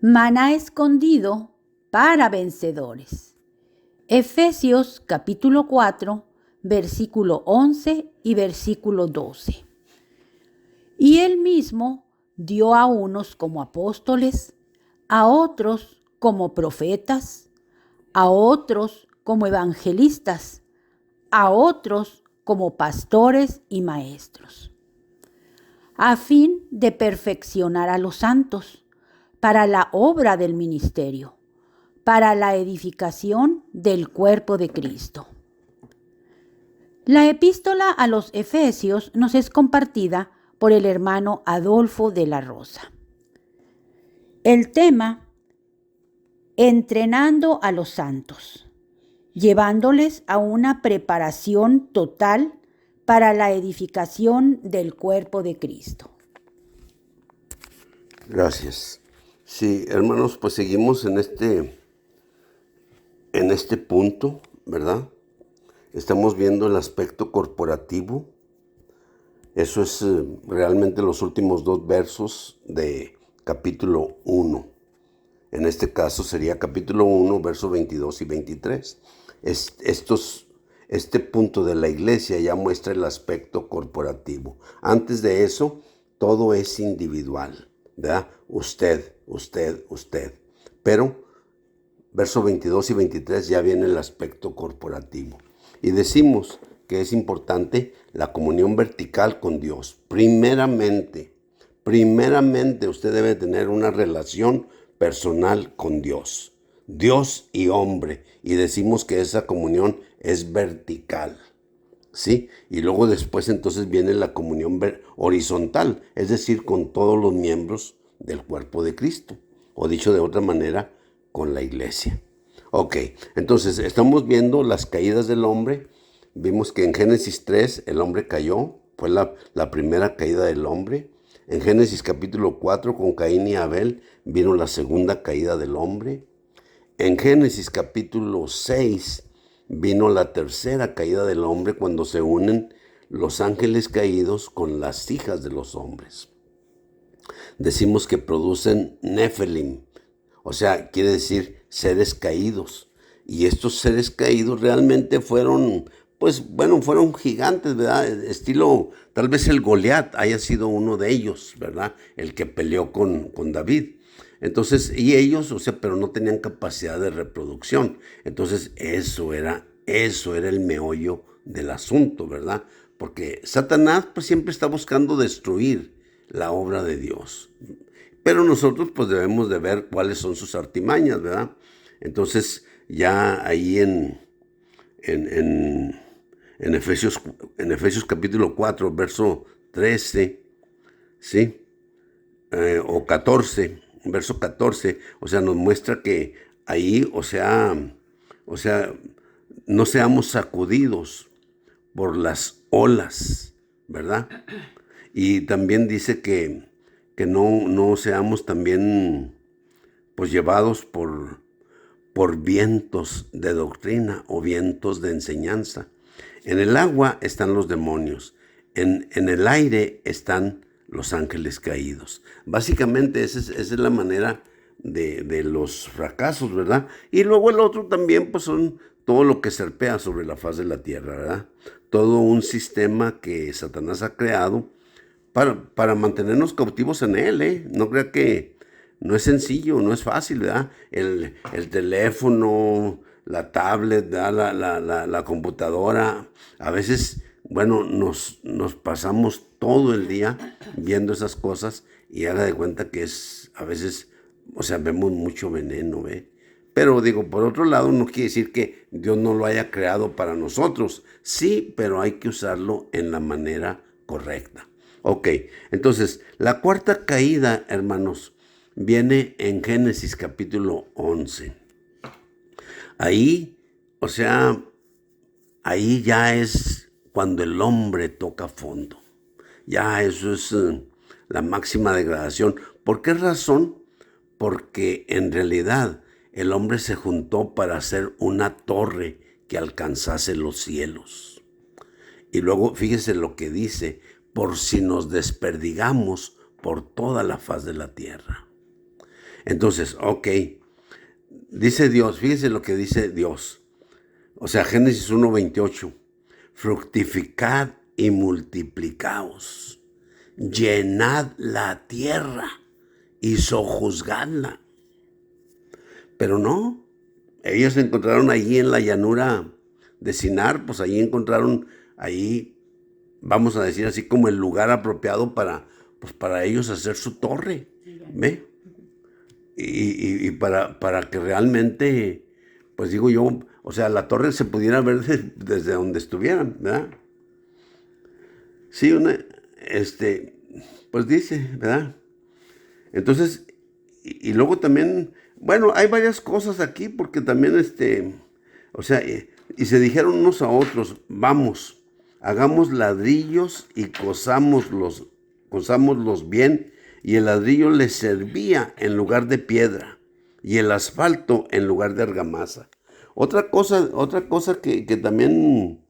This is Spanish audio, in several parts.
Maná escondido para vencedores. Efesios capítulo 4, versículo 11 y versículo 12. Y él mismo dio a unos como apóstoles, a otros como profetas, a otros como evangelistas, a otros como pastores y maestros, a fin de perfeccionar a los santos, para la obra del ministerio, para la edificación del cuerpo de Cristo. La epístola a los Efesios nos es compartida por el hermano Adolfo de la Rosa. El tema: entrenando a los santos, llevándoles a una preparación total para la edificación del cuerpo de Cristo. Gracias. Sí, hermanos, pues seguimos en este punto, ¿verdad? Estamos viendo el aspecto corporativo. Eso es realmente los últimos 2 versos de capítulo 1. En este caso sería capítulo 1, versos 22 y 23. Este punto de la iglesia ya muestra el aspecto corporativo. Antes de eso, todo es individual, ¿verdad? Usted. Pero versos 22 y 23 ya viene el aspecto corporativo. Y decimos que es importante la comunión vertical con Dios. Primeramente usted debe tener una relación personal con Dios. Dios y hombre. Y decimos que esa comunión es vertical. ¿Sí? Y luego después entonces viene la comunión horizontal, es decir, con todos los miembros del cuerpo de Cristo, o dicho de otra manera, con la iglesia. Ok, entonces estamos viendo las caídas del hombre. Vimos que en Génesis 3 el hombre cayó, fue la primera caída del hombre. En Génesis capítulo 4 con Caín y Abel vino la segunda caída del hombre. En Génesis capítulo 6 vino la tercera caída del hombre cuando se unen los ángeles caídos con las hijas de los hombres. Decimos que producen Nefelim, o sea, quiere decir seres caídos. Y estos seres caídos realmente fueron gigantes, ¿verdad? Estilo, tal vez el Goliat haya sido uno de ellos, ¿verdad? El que peleó con David. Entonces, y ellos, pero no tenían capacidad de reproducción. Entonces, eso era el meollo del asunto, ¿verdad? Porque Satanás pues siempre está buscando destruir la obra de Dios. Pero nosotros pues debemos de ver cuáles son sus artimañas, ¿verdad? Entonces, ya ahí en Efesios capítulo 4, verso 13, ¿sí? O 14, verso 14, nos muestra que ahí, no seamos sacudidos por las olas, ¿verdad? Y también dice que no seamos también pues llevados por vientos de doctrina o vientos de enseñanza. En el agua están los demonios, en el aire están los ángeles caídos. Básicamente esa es la manera de los fracasos, ¿verdad? Y luego el otro también pues son todo lo que serpea sobre la faz de la tierra, ¿verdad? Todo un sistema que Satanás ha creado para mantenernos cautivos en él, ¿eh? No crea que no es sencillo, no es fácil, ¿verdad? El teléfono, la tablet, ¿verdad? La computadora. A veces, nos pasamos todo el día viendo esas cosas y haga de cuenta que a veces, vemos mucho veneno, ¿eh? Pero digo, por otro lado, no quiere decir que Dios no lo haya creado para nosotros. Sí, pero hay que usarlo en la manera correcta. Ok, entonces, la cuarta caída, hermanos, viene en Génesis capítulo 11. Ahí, ahí ya es cuando el hombre toca fondo. Ya eso es la máxima degradación. ¿Por qué razón? Porque en realidad el hombre se juntó para hacer una torre que alcanzase los cielos. Y luego fíjese lo que dice: por si nos desperdigamos por toda la faz de la tierra. Entonces, ok, dice Dios, fíjese lo que dice Dios. O sea, Génesis 1:28, fructificad y multiplicaos, llenad la tierra y sojuzgadla. Pero no, ellos se encontraron allí en la llanura de Sinar, pues allí encontraron, ahí, vamos a decir así, como el lugar apropiado para ellos hacer su torre, ¿ve? Y para que realmente, pues digo yo, o sea, la torre se pudiera ver desde donde estuvieran, ¿verdad? Sí, pues dice, ¿verdad? Entonces, y luego también, bueno, hay varias cosas aquí, porque también, o sea, y se dijeron unos a otros, vamos, hagamos ladrillos y cosámoslos bien, y el ladrillo les servía en lugar de piedra, y el asfalto en lugar de argamasa. Otra cosa que también,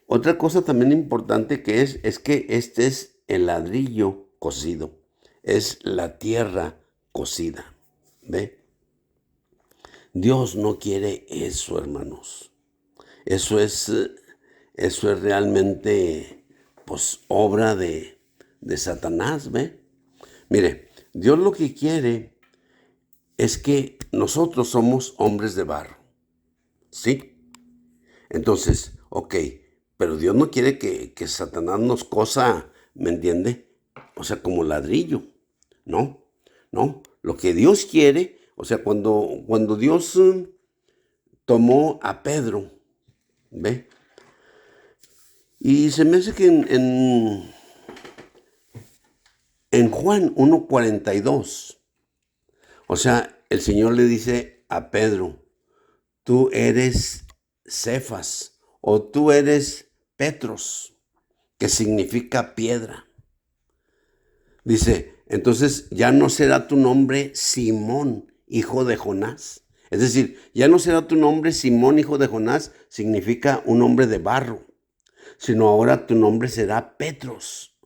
otra cosa también importante que es que este es el ladrillo cocido, es la tierra cocida, ¿ve? Dios no quiere eso, hermanos. Eso es, eh, eso es realmente, pues, obra de Satanás, ¿ve? Mire, Dios lo que quiere es que nosotros somos hombres de barro, ¿sí? Entonces, ok, pero Dios no quiere que Satanás nos cosa, ¿me entiende? O sea, como ladrillo, ¿no? No, lo que Dios quiere, o sea, cuando Dios tomó a Pedro, ¿ve? Y se me hace que en Juan 1:42, o sea, el Señor le dice a Pedro, tú eres Cefas, o tú eres Petros, que significa piedra. Dice, entonces ya no será tu nombre Simón, hijo de Jonás. Es decir, ya no será tu nombre Simón, hijo de Jonás, significa un hombre de barro, sino ahora tu nombre será Petros,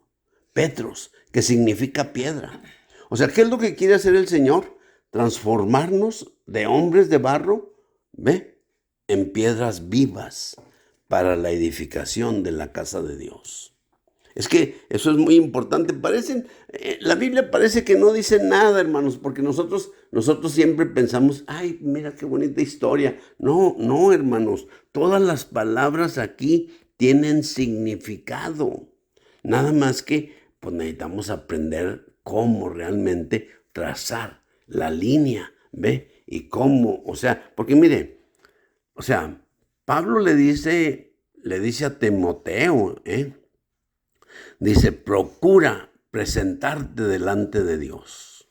que significa piedra. O sea, ¿qué es lo que quiere hacer el Señor? Transformarnos de hombres de barro, ¿ve? En piedras vivas para la edificación de la casa de Dios. Es que eso es muy importante. La Biblia parece que no dice nada, hermanos, porque nosotros siempre pensamos, ay, mira qué bonita historia. No, no, hermanos, todas las palabras aquí tienen significado. Nada más que, pues necesitamos aprender cómo realmente trazar la línea, ¿ve? Y cómo, o sea, porque mire, o sea, Pablo le dice a Timoteo, dice, procura presentarte delante de Dios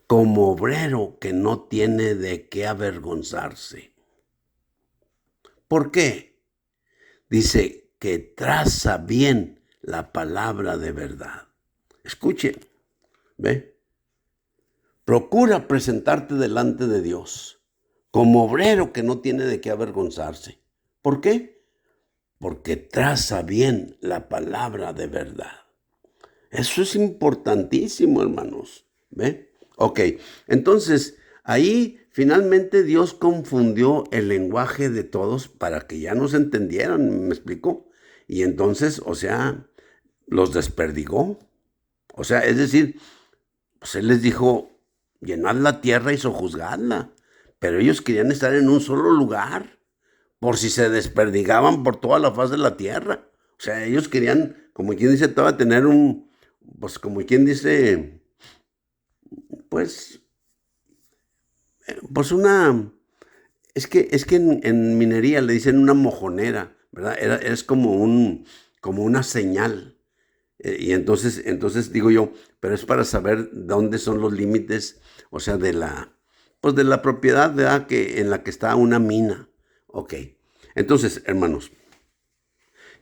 como obrero que no tiene de qué avergonzarse. ¿Por qué? Dice que traza bien la palabra de verdad. Escuchen, ¿ve? Procura presentarte delante de Dios como obrero que no tiene de qué avergonzarse. ¿Por qué? Porque traza bien la palabra de verdad. Eso es importantísimo, hermanos. ¿Ve? Ok, entonces ahí finalmente Dios confundió el lenguaje de todos para que ya nos entendieran, ¿me explicó? Y entonces, o sea, los desperdigó. O sea, es decir, pues Él les dijo, llenad la tierra y sojuzgadla. Pero ellos querían estar en un solo lugar, por si se desperdigaban por toda la faz de la tierra. O sea, ellos querían, como quien dice, todo tener pues como quien dice, pues, pues es que en minería le dicen una mojonera, ¿verdad? Es como una señal. Y entonces digo yo, pero es para saber dónde son los límites, o sea, pues de la propiedad, ¿verdad? En la que está una mina. Ok. Entonces, hermanos,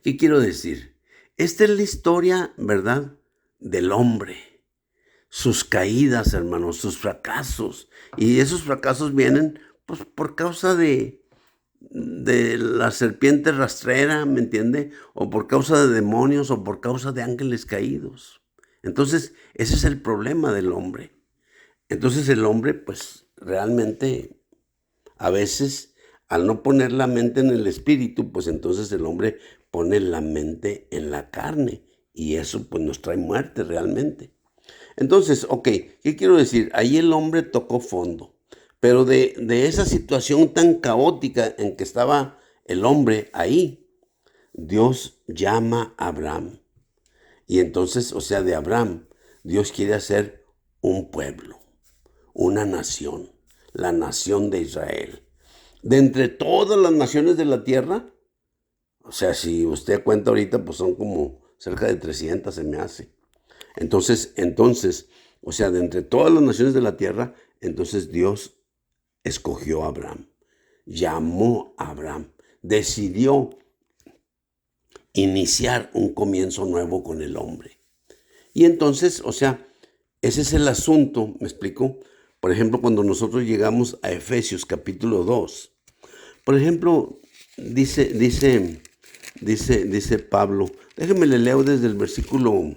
¿qué quiero decir? Esta es la historia, ¿verdad? Del hombre. Sus caídas, hermanos, sus fracasos. Y esos fracasos vienen, pues, por causa de la serpiente rastrera, ¿me entiende? O por causa de demonios o por causa de ángeles caídos. Entonces, ese es el problema del hombre. Entonces el hombre, pues realmente, a veces, al no poner la mente en el espíritu, pues entonces el hombre pone la mente en la carne. Y eso pues nos trae muerte realmente. Entonces, ok, ¿qué quiero decir? Ahí el hombre tocó fondo. Pero de esa situación tan caótica en que estaba el hombre ahí, Dios llama a Abraham. Y entonces, o sea, de Abraham, Dios quiere hacer un pueblo, una nación, la nación de Israel. De entre todas las naciones de la tierra, o sea, si usted cuenta ahorita, pues son como cerca de 300 se me hace. Entonces, o sea, de entre todas las naciones de la tierra, entonces Dios escogió a Abraham, llamó a Abraham, decidió iniciar un comienzo nuevo con el hombre. Y entonces, o sea, ese es el asunto, ¿me explico? Por ejemplo, cuando nosotros llegamos a Efesios capítulo 2, por ejemplo, dice Pablo, déjeme le leo desde el versículo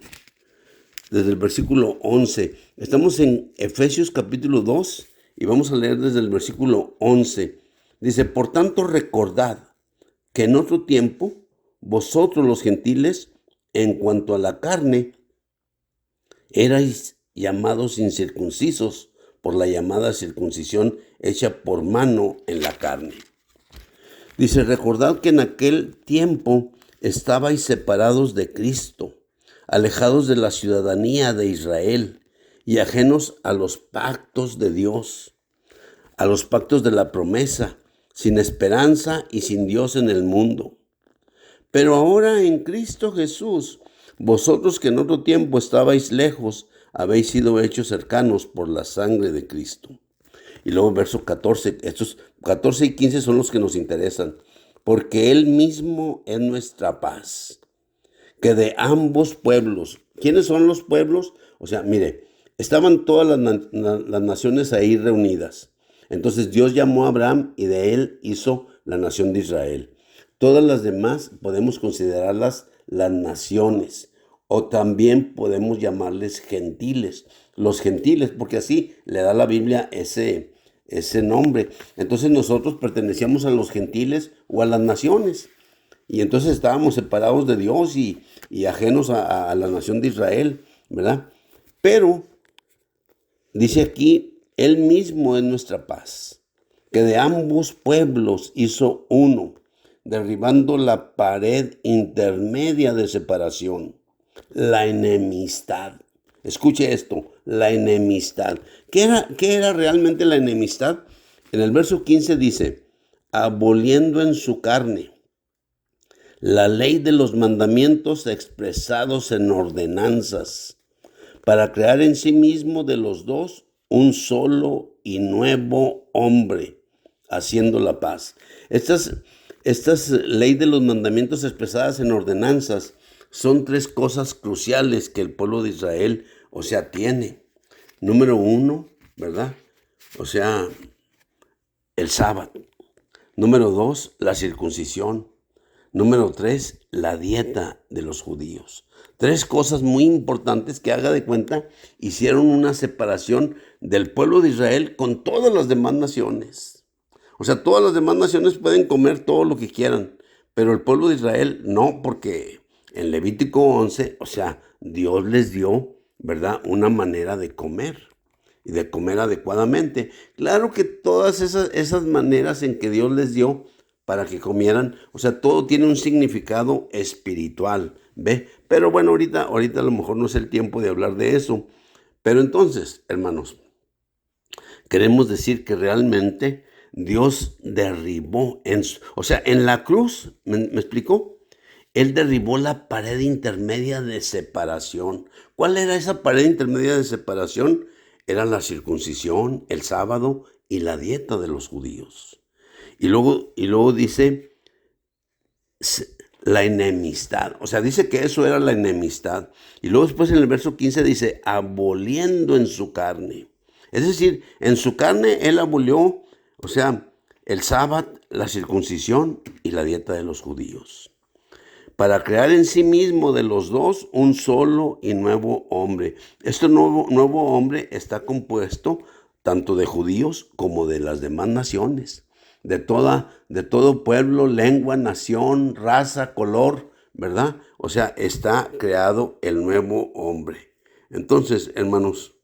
11. Estamos en Efesios capítulo 2 y vamos a leer desde el versículo 11. Dice, por tanto recordad que en otro tiempo vosotros los gentiles, en cuanto a la carne, erais llamados incircuncisos por la llamada circuncisión hecha por mano en la carne. Dice, recordad que en aquel tiempo estabais separados de Cristo, alejados de la ciudadanía de Israel y ajenos a los pactos de Dios, a los pactos de la promesa, sin esperanza y sin Dios en el mundo. Pero ahora en Cristo Jesús, vosotros que en otro tiempo estabais lejos, habéis sido hechos cercanos por la sangre de Cristo. Y luego verso 14, estos 14 y 15 son los que nos interesan. Porque Él mismo es nuestra paz, que de ambos pueblos. ¿Quiénes son los pueblos? O sea, mire, estaban todas las naciones ahí reunidas. Entonces Dios llamó a Abraham y de él hizo la nación de Israel. Todas las demás podemos considerarlas las naciones o también podemos llamarles gentiles. Los gentiles, porque así le da la Biblia ese nombre. Entonces nosotros pertenecíamos a los gentiles o a las naciones. Y entonces estábamos separados de Dios y ajenos a la nación de Israel, ¿verdad? Pero dice aquí, Él mismo es nuestra paz, que de ambos pueblos hizo uno, derribando la pared intermedia de separación, la enemistad. Escuche esto, la enemistad. ¿Qué era realmente la enemistad? En el verso 15 dice, aboliendo en su carne la ley de los mandamientos expresados en ordenanzas, para crear en sí mismo de los dos un solo y nuevo hombre, haciendo la paz. Estas ley de los mandamientos expresadas en ordenanzas son tres cosas cruciales que el pueblo de Israel, o sea, tiene. Número uno, ¿verdad? O sea, el sábado. Número dos, la circuncisión. Número 3, la dieta de los judíos. Tres cosas muy importantes que, haga de cuenta, hicieron una separación del pueblo de Israel con todas las demás naciones. O sea, todas las demás naciones pueden comer todo lo que quieran, pero el pueblo de Israel no, porque en Levítico 11, o sea, Dios les dio, ¿verdad?, una manera de comer y de comer adecuadamente. Claro que todas esas maneras en que Dios les dio para que comieran, o sea, todo tiene un significado espiritual, ¿ve? Pero bueno, ahorita a lo mejor no es el tiempo de hablar de eso. Pero entonces, hermanos, queremos decir que realmente Dios derribó, o sea, en la cruz, ¿me explicó? Él derribó la pared intermedia de separación. ¿Cuál era esa pared intermedia de separación? Era la circuncisión, el sábado y la dieta de los judíos. Y luego dice la enemistad. O sea, dice que eso era la enemistad. Y luego después en el verso 15 dice, aboliendo en su carne. Es decir, en su carne él abolió, o sea, el sábado, la circuncisión y la dieta de los judíos. para crear en sí mismo de los dos un solo y nuevo hombre. Este nuevo hombre está compuesto tanto de judíos como de las demás naciones, de todo pueblo, lengua, nación, raza, color, ¿verdad? O sea, está creado el nuevo hombre. Entonces, hermanos,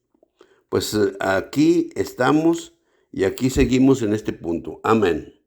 pues aquí estamos y aquí seguimos en este punto. Amén.